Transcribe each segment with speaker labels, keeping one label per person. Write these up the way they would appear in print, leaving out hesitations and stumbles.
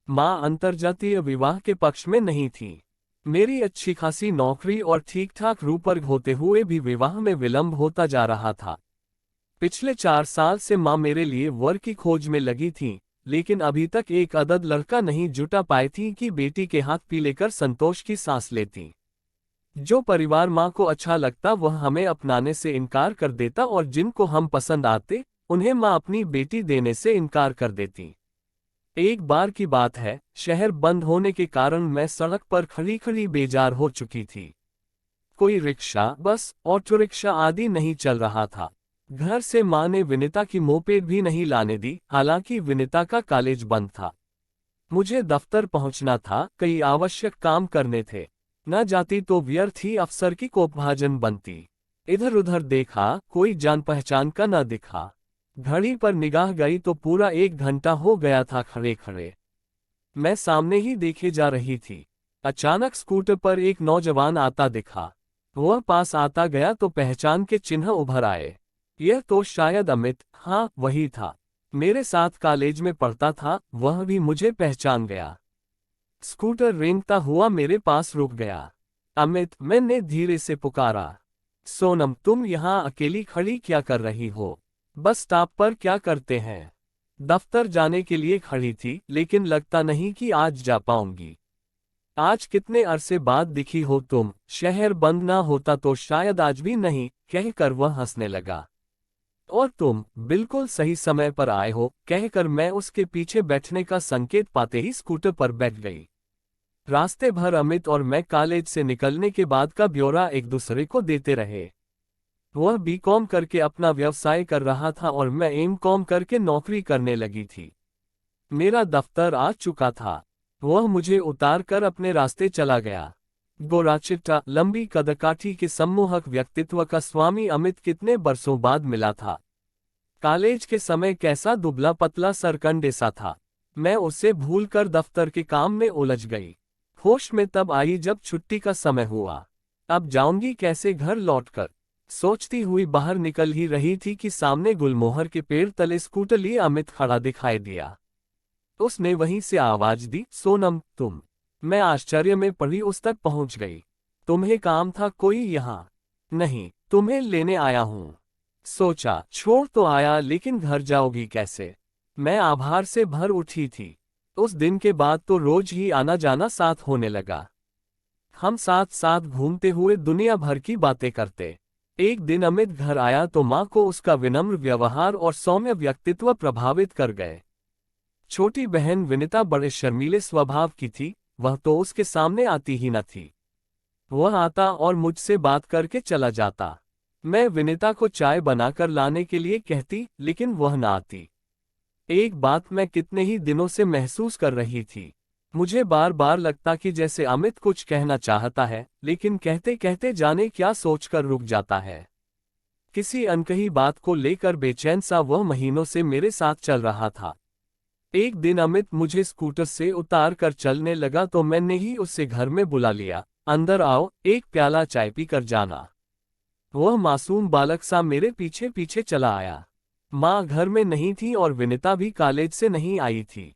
Speaker 1: माँ अंतर्जातीय विवाह के पक्ष में नहीं थी। मेरी अच्छी खासी नौकरी और ठीक ठाक रूपर्ग होते हुए भी विवाह में विलंब होता जा रहा था। पिछले 4 साल से माँ मेरे लिए वर की खोज में लगी थी, लेकिन अभी तक एक अदद लड़का नहीं जुटा पाई थी कि बेटी के हाथ पी लेकर संतोष की सांस लेती। जो परिवार माँ को अच्छा लगता वह हमें अपनाने से इनकार कर देता और जिनको हम पसंद आते उन्हें माँ अपनी बेटी देने से इनकार कर देती। एक बार की बात है, शहर बंद होने के कारण मैं सड़क पर खड़ी खड़ी बेजार हो चुकी थी। कोई रिक्शा, बस, ऑटो रिक्शा आदि नहीं चल रहा था। घर से माँ ने विनिता की मोपेड भी नहीं लाने दी, हालांकि विनिता का कॉलेज बंद था। मुझे दफ्तर पहुंचना था, कई आवश्यक काम करने थे। न जाती तो व्यर्थ ही अफसर की कोपभाजन बनती। इधर उधर देखा, कोई जान पहचान का न दिखा। घड़ी पर निगाह गई तो पूरा 1 घंटा हो गया था खड़े खड़े। मैं सामने ही देखे जा रही थी। अचानक स्कूटर पर एक नौजवान आता दिखा। वह पास आता गया तो पहचान के चिन्ह उभर आए। यह तो शायद अमित, हाँ वही था। मेरे साथ कॉलेज में पढ़ता था, वह भी मुझे पहचान गया। स्कूटर रेंगता हुआ मेरे पास रुक गया। अमित, मैंने धीरे से पुकारा। सोनम, तुम यहाँ अकेली खड़ी क्या कर रही हो? बस स्टॉप पर क्या करते हैं? दफ्तर जाने के लिए खड़ी थी, लेकिन लगता नहीं कि आज जा पाऊंगी। आज कितने अरसे बाद दिखी हो तुम, शहर बंद ना होता तो शायद आज भी नहीं, कहकर वह हंसने लगा। और तुम बिल्कुल सही समय पर आए हो, कहकर मैं उसके पीछे बैठने का संकेत पाते ही स्कूटर पर बैठ गई। रास्ते भर अमित और मैं कॉलेज से निकलने के बाद का ब्यौरा एक दूसरे को देते रहे। वह बीकॉम करके अपना व्यवसाय कर रहा था और मैं एमकॉम करके नौकरी करने लगी थी। मेरा दफ्तर आ चुका था। वह मुझे उतार कर अपने रास्ते चला गया। गोरा चिट्टा, लंबी कदकाठी के सम्मोहक व्यक्तित्व का स्वामी अमित कितने बरसों बाद मिला था। कॉलेज के समय कैसा दुबला पतला सरकंडे सा था। मैं उसे भूलकर दफ्तर के काम में उलझ गई। होश में तब आई जब छुट्टी का समय हुआ। अब जाऊंगी कैसे घर लौटकर, सोचती हुई बाहर निकल ही रही थी कि सामने गुलमोहर के पेड़ तले स्कूटर लिए अमित खड़ा दिखाई दिया। उसने वहीं से आवाज दी, सोनम तुम। मैं आश्चर्य में पड़ी उस तक पहुंच गई। तुम्हें काम था कोई यहाँ? नहीं, तुम्हें लेने आया हूँ। सोचा छोड़ तो आया, लेकिन घर जाओगी कैसे? मैं आभार से भर उठी थी। उस दिन के बाद तो रोज ही आना जाना साथ होने लगा। हम साथ साथ घूमते हुए दुनिया भर की बातें करते। एक दिन अमित घर आया तो माँ को उसका विनम्र व्यवहार और सौम्य व्यक्तित्व प्रभावित कर गए। छोटी बहन विनिता बड़े शर्मीले स्वभाव की थी, वह तो उसके सामने आती ही न थी। वह आता और मुझसे बात करके चला जाता। मैं विनिता को चाय बनाकर लाने के लिए कहती, लेकिन वह न आती। एक बात मैं कितने ही दिनों से महसूस कर रही थी। मुझे बार बार लगता कि जैसे अमित कुछ कहना चाहता है, लेकिन कहते कहते जाने क्या सोचकर रुक जाता है। किसी अनकही बात को लेकर बेचैन सा वह महीनों से मेरे साथ चल रहा था। एक दिन अमित मुझे स्कूटर से उतार कर चलने लगा तो मैंने ही उसे घर में बुला लिया। अंदर आओ, एक प्याला चाय पी कर जाना। वह मासूम बालक सा मेरे पीछे पीछे चला आया। माँ घर में नहीं थी और विनिता भी कॉलेज से नहीं आई थी।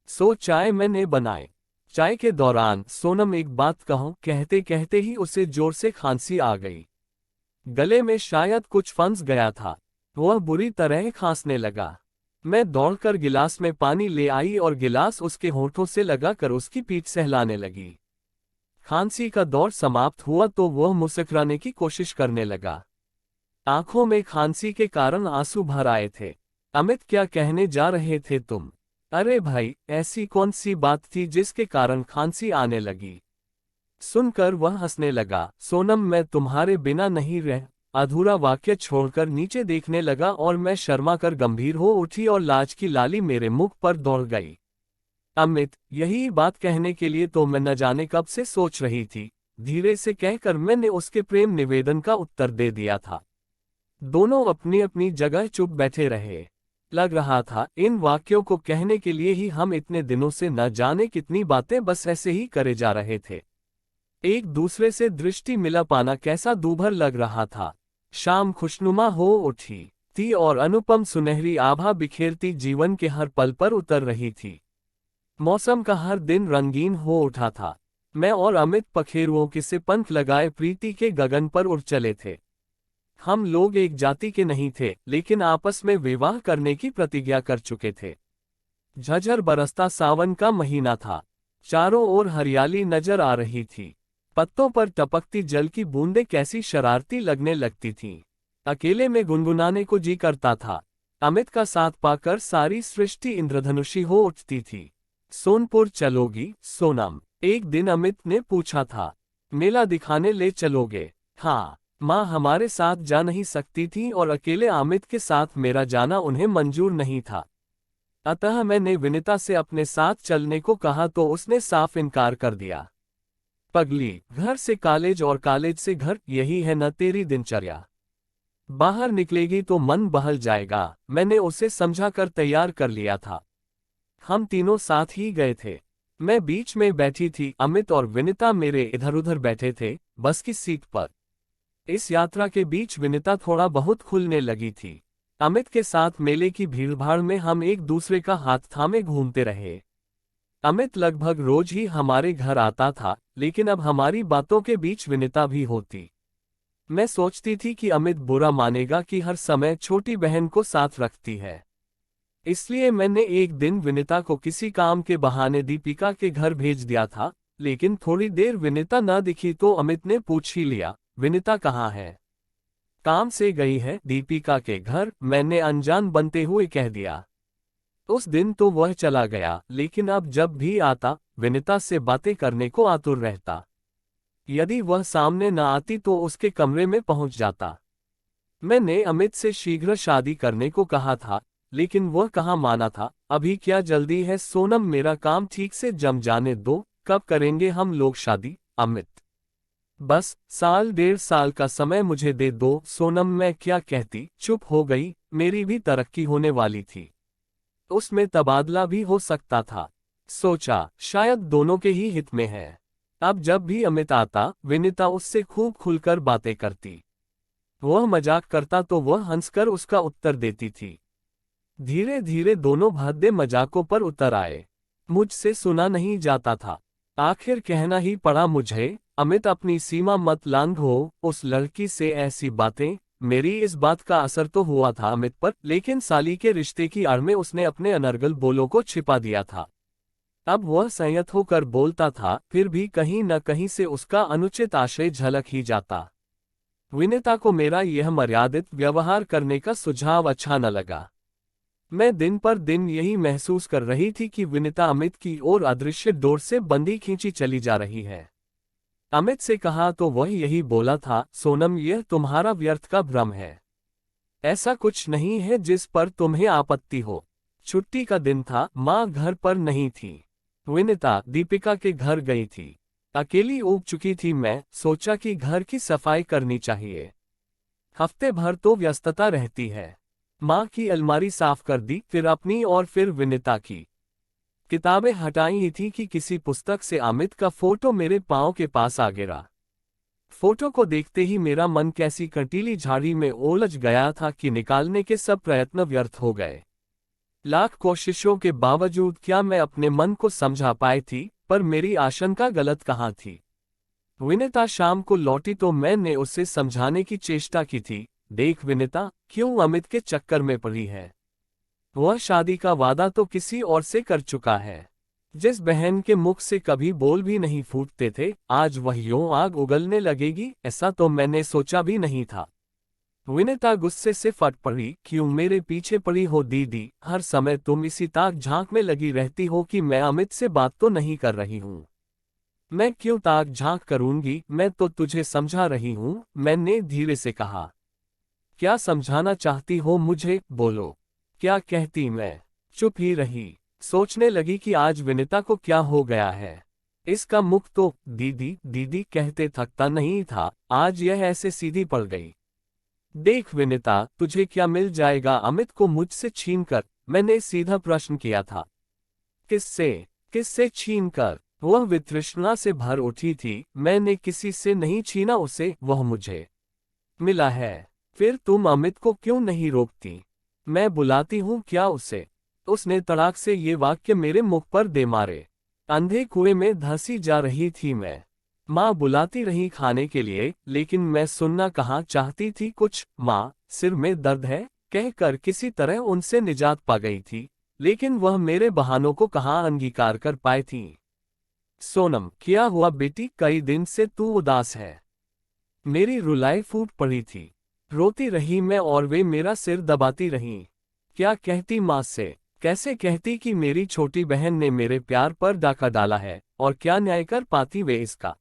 Speaker 1: सो चाय मैंने बनाए। चाय के दौरान, सोनम एक बात कहूं, कहते कहते ही उसे जोर से खांसी आ गई। गले में शायद कुछ फंस गया था। वह बुरी तरह खांसने लगा। मैं दौड़कर गिलास में पानी ले आई और गिलास उसके होठों से लगाकर उसकी पीठ सहलाने लगी। खांसी का दौर समाप्त हुआ तो वह मुस्कुराने की कोशिश करने लगा। आंखों में खांसी के कारण आंसू भर आए थे। अमित, क्या कहने जा रहे थे तुम? अरे भाई, ऐसी कौन सी बात थी जिसके कारण खांसी आने लगी? सुनकर वह हंसने लगा। सोनम, मैं तुम्हारे बिना नहीं रह। अधूरा वाक्य छोड़कर नीचे देखने लगा और मैं शर्मा कर गंभीर हो उठी और लाज की लाली मेरे मुख पर दौड़ गई। अमित, यही बात कहने के लिए तो मैं न जाने कब से सोच रही थी, धीरे से कहकर मैंने उसके प्रेम निवेदन का उत्तर दे दिया था। दोनों अपनी अपनी जगह चुप बैठे रहे। लग रहा था इन वाक्यों को कहने के लिए ही हम इतने दिनों से न जाने कितनी बातें बस ऐसे ही करे जा रहे थे। एक दूसरे से दृष्टि मिला पाना कैसा दूभर लग रहा था। शाम खुशनुमा हो उठी थी और अनुपम सुनहरी आभा बिखेरती जीवन के हर पल पर उतर रही थी। मौसम का हर दिन रंगीन हो उठा था। मैं और अमित पखेरुओं के से पंख लगाए प्रीति के गगन पर उड़ चले थे। हम लोग एक जाति के नहीं थे, लेकिन आपस में विवाह करने की प्रतिज्ञा कर चुके थे। झझर बरसता सावन का महीना था। चारों ओर हरियाली नजर आ रही थी। पत्तों पर टपकती जल की बूंदें कैसी शरारती लगने लगती थीं। अकेले में गुनगुनाने को जी करता था। अमित का साथ पाकर सारी सृष्टि इंद्रधनुषी हो उठती थी। सोनपुर चलोगी सोनम? एक दिन अमित ने पूछा था। मेला दिखाने ले चलोगे? हाँ। माँ हमारे साथ जा नहीं सकती थी और अकेले अमित के साथ मेरा जाना उन्हें मंजूर नहीं था। अतः मैंने विनिता से अपने साथ चलने को कहा तो उसने साफ इनकार कर दिया। पगली, घर से कॉलेज और कॉलेज से घर, यही है न तेरी दिनचर्या। बाहर निकलेगी तो मन बहल जाएगा। मैंने उसे समझाकर तैयार कर लिया था। हम तीनों साथ ही गए थे। मैं बीच में बैठी थी, अमित और विनिता मेरे इधर उधर बैठे थे, बस की सीट पर। इस यात्रा के बीच विनिता थोड़ा बहुत खुलने लगी थी। अमित के साथ मेले की भीड़भाड़ में हम एक दूसरे का हाथ थामे घूमते रहे। अमित लगभग रोज ही हमारे घर आता था, लेकिन अब हमारी बातों के बीच विनिता भी होती। मैं सोचती थी कि अमित बुरा मानेगा कि हर समय छोटी बहन को साथ रखती है। इसलिए मैंने एक दिन विनिता को किसी काम के बहाने दीपिका के घर भेज दिया था, लेकिन थोड़ी देर विनिता न दिखी तो अमित ने पूछ ही लिया, विनिता कहाँ है? काम से गई है दीपिका के घर, मैंने अनजान बनते हुए कह दिया। उस दिन तो वह चला गया, लेकिन अब जब भी आता विनिता से बातें करने को आतुर रहता। यदि वह सामने न आती तो उसके कमरे में पहुंच जाता। मैंने अमित से शीघ्र शादी करने को कहा था, लेकिन वह कहाँ माना था। अभी क्या जल्दी है सोनम, मेरा काम ठीक से जम जाने दो, कब करेंगे हम लोग शादी? अमित, बस साल डेढ़ साल का समय मुझे दे दो सोनम। मैं क्या कहती, चुप हो गई। मेरी भी तरक्की होने वाली थी, उसमें तबादला भी हो सकता था। सोचा शायद दोनों के ही हित में है। अब जब भी अमित आता विनिता उससे खूब खुलकर बातें करती। वह मजाक करता तो वह हंसकर उसका उत्तर देती थी। धीरे धीरे दोनों भद्दे मजाकों पर उतर आए। मुझसे सुना नहीं जाता था। आखिर कहना ही पड़ा मुझे, अमित अपनी सीमा मत लांघो उस लड़की से ऐसी बातें। मेरी इस बात का असर तो हुआ था अमित पर, लेकिन साली के रिश्ते की आड़ में उसने अपने अनर्गल बोलों को छिपा दिया था। अब वह संयत होकर बोलता था, फिर भी कहीं न कहीं से उसका अनुचित आशय झलक ही जाता। विनिता को मेरा यह मर्यादित व्यवहार करने का सुझाव अच्छा न लगा। मैं दिन पर दिन यही महसूस कर रही थी कि विनिता अमित की ओर अदृश्य डोर से बंधी खींची चली जा रही है। अमित से कहा तो वह यही बोला था, सोनम यह तुम्हारा व्यर्थ का भ्रम है। ऐसा कुछ नहीं है जिस पर तुम्हें आपत्ति हो। छुट्टी का दिन था, माँ घर पर नहीं थी। विनिता दीपिका के घर गई थी। अकेली ऊब चुकी थी मैं, सोचा कि घर की सफाई करनी चाहिए। हफ्ते भर तो व्यस्तता रहती है। माँ की अलमारी साफ कर दी, फिर अपनी और फिर विनिता की। किताबें हटाई ही थी कि किसी पुस्तक से अमित का फोटो मेरे पांव के पास आ गिरा। फोटो को देखते ही मेरा मन कैसी कंटीली झाड़ी में उलझ गया था कि निकालने के सब प्रयत्न व्यर्थ हो गए। लाख कोशिशों के बावजूद क्या मैं अपने मन को समझा पाई थी, पर मेरी आशंका गलत कहाँ थी। विनिता शाम को लौटी तो मैंने उसे समझाने की चेष्टा की थी, देख विनिता, क्यों अमित के चक्कर में पड़ी है? वह शादी का वादा तो किसी और से कर चुका है। जिस बहन के मुख से कभी बोल भी नहीं फूटते थे, आज वह यूं आग उगलने लगेगी, ऐसा तो मैंने सोचा भी नहीं था। विनिता गुस्से से फट पड़ी, क्यों मेरे पीछे पड़ी हो दीदी? हर समय तुम इसी ताक झांक में लगी रहती हो कि मैं अमित से बात तो नहीं कर रही हूँ। मैं क्यों ताक झांक करूंगी, मैं तो तुझे समझा रही हूँ, मैंने धीरे से कहा। क्या समझाना चाहती हो मुझे, बोलो। क्या कहती? मैं चुप ही रही। सोचने लगी कि आज विनिता को क्या हो गया है। इसका मुख तो दीदी दीदी कहते थकता नहीं था, आज यह ऐसे सीधी पड़ गई। देख विनिता, तुझे क्या मिल जाएगा अमित को मुझसे छीनकर? मैंने सीधा प्रश्न किया था। किससे छीनकर? वह वितृष्णा से भर उठी थी। मैंने किसी से नहीं छीना उसे, वह मुझे मिला है। फिर तुम अमित को क्यों नहीं रोकती? मैं बुलाती हूँ क्या उसे? उसने तड़ाक से ये वाक्य मेरे मुख पर दे मारे। अंधे कुएं में धंसी जा रही थी मैं। माँ बुलाती रही खाने के लिए, लेकिन मैं सुनना कहाँ चाहती थी कुछ। माँ, सिर में दर्द है कहकर किसी तरह उनसे निजात पा गई थी, लेकिन वह मेरे बहानों को कहाँ अंगीकार कर पाई थी। सोनम, क्या हुआ बेटी, कई दिन से तू उदास है। मेरी रुलाई फूट पड़ी थी। रोती रही मैं और वे मेरा सिर दबाती रहीं। क्या कहती माँ से? कैसे कहती कि मेरी छोटी बहन ने मेरे प्यार पर डाका डाला है, और क्या न्याय कर पाती वे इसका?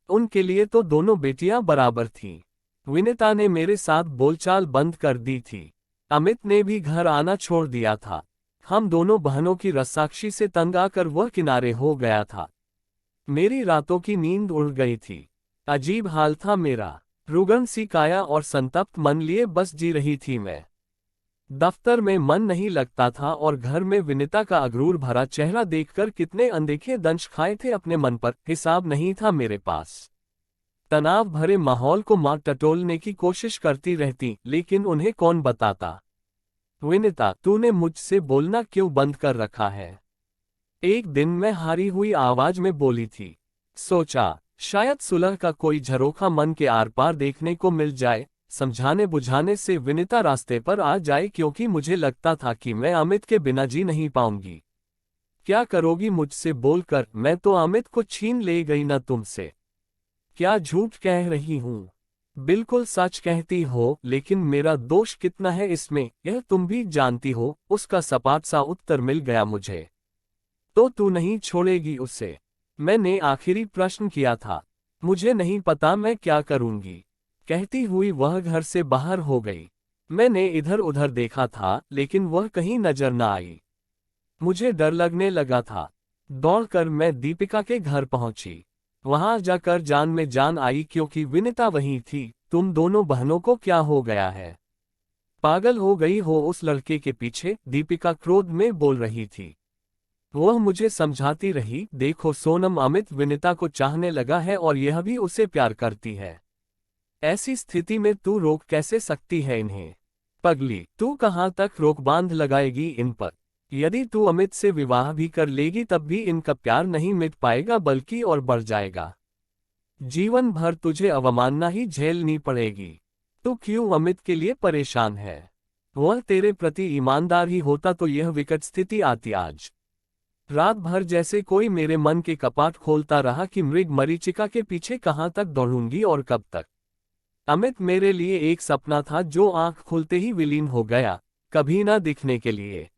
Speaker 1: उनके लिए तो दोनों बेटियां बराबर थीं। विनीता ने मेरे साथ बोलचाल बंद कर दी थी। अमित ने भी घर आना छोड़ दिया था। हम दोनों बहनों की रस्साक्षी से तंग आकर वह किनारे हो गया था। मेरी रातों की नींद उड़ गई थी। अजीब हाल था मेरा। रुगन सी काया और संतप्त मन लिए बस जी रही थी मैं। दफ्तर में मन नहीं लगता था और घर में विनीता का अगरूर भरा चेहरा देखकर कितने अनदेखे दंश खाए थे अपने मन पर, हिसाब नहीं था मेरे पास। तनाव भरे माहौल को मां टटोलने की कोशिश करती रहती, लेकिन उन्हें कौन बताता। विनीता, तूने मुझसे बोलना क्यों बंद कर रखा है? एक दिन मैं हारी हुई आवाज में बोली थी। सोचा, शायद सुलह का कोई झरोखा मन के आर पार देखने को मिल जाए, समझाने बुझाने से विनीता रास्ते पर आ जाए, क्योंकि मुझे लगता था कि मैं अमित के बिना जी नहीं पाऊंगी। क्या करोगी मुझसे बोलकर? मैं तो अमित को छीन ले गई न तुमसे। क्या झूठ कह रही हूँ? बिल्कुल सच कहती हो, लेकिन मेरा दोष कितना है इसमें, यह तुम भी जानती हो। उसका सपाट सा उत्तर मिल गया मुझे। तो तू नहीं छोड़ेगी उसे? मैंने आखिरी प्रश्न किया था। मुझे नहीं पता मैं क्या करूंगी, कहती हुई वह घर से बाहर हो गई। मैंने इधर उधर देखा था, लेकिन वह कहीं नजर न आई। मुझे डर लगने लगा था। दौड़कर मैं दीपिका के घर पहुंची। वहां जाकर जान में जान आई, क्योंकि विनीता वहीं थी। तुम दोनों बहनों को क्या हो गया है? पागल हो गई हो उस लड़के के पीछे? दीपिका क्रोध में बोल रही थी। वह मुझे समझाती रही, देखो सोनम, अमित विनीता को चाहने लगा है और यह भी उसे प्यार करती है। ऐसी स्थिति में तू रोक कैसे सकती है इन्हें? पगली, तू कहाँ तक रोक बांध लगाएगी इन पर? यदि तू अमित से विवाह भी कर लेगी तब भी इनका प्यार नहीं मिट पाएगा, बल्कि और बढ़ जाएगा। जीवन भर तुझे अवमानना ही झेलनी पड़ेगी। तू क्यों अमित के लिए परेशान है? वह तेरे प्रति ईमानदार ही होता तो यह विकट स्थिति आती आज। रात भर जैसे कोई मेरे मन के कपाट खोलता रहा कि मृग मरीचिका के पीछे कहाँ तक दौड़ूंगी और कब तक। अमित मेरे लिए एक सपना था जो आंख खुलते ही विलीन हो गया, कभी ना दिखने के लिए।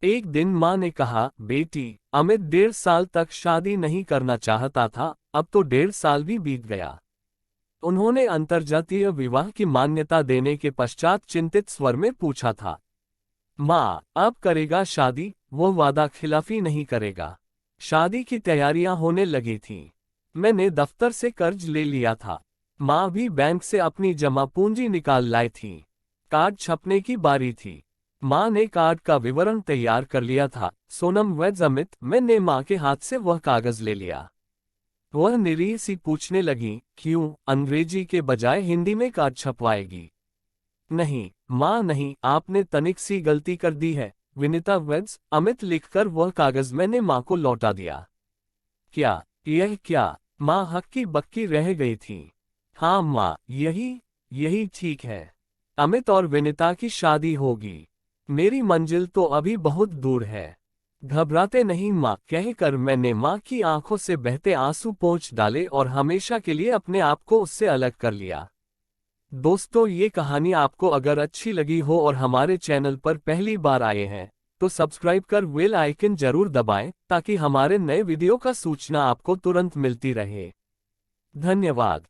Speaker 1: एक दिन माँ ने कहा, बेटी, अमित 1.5 साल तक शादी नहीं करना चाहता था, अब तो 1.5 साल भी बीत गया। उन्होंने अंतर्जातीय विवाह की मान्यता देने के पश्चात चिंतित स्वर में पूछा था, माँ, अब करेगा शादी? वो वादा खिलाफी नहीं करेगा। शादी की तैयारियां होने लगी थीं। मैंने दफ्तर से कर्ज ले लिया था। माँ भी बैंक से अपनी जमा पूंजी निकाल लाई थी। कार्ड छपने की बारी थी। माँ ने कार्ड का विवरण तैयार कर लिया था। सोनम वेड्स अमित। मैंने माँ के हाथ से वह कागज ले लिया। वह निरीह सी पूछने लगी, क्यों अंग्रेजी के बजाय हिंदी में कार्ड छपवाएगी? नहीं माँ नहीं, आपने तनिक सी गलती कर दी है। विनीता वेड्स अमित लिखकर वह कागज मैंने माँ को लौटा दिया। क्या? यह क्या? माँ हक्की बक्की रह गई थी। हाँ माँ, यही ठीक है। अमित और विनीता की शादी होगी। मेरी मंजिल तो अभी बहुत दूर है। घबराते नहीं माँ, कहकर मैंने माँ की आंखों से बहते आंसू पोंछ डाले और हमेशा के लिए अपने आप को उससे अलग कर लिया। दोस्तों, ये कहानी आपको अगर अच्छी लगी हो और हमारे चैनल पर पहली बार आए हैं तो सब्सक्राइब कर बेल आइकन जरूर दबाएं, ताकि हमारे नए वीडियो का सूचना आपको तुरंत मिलती रहे। धन्यवाद।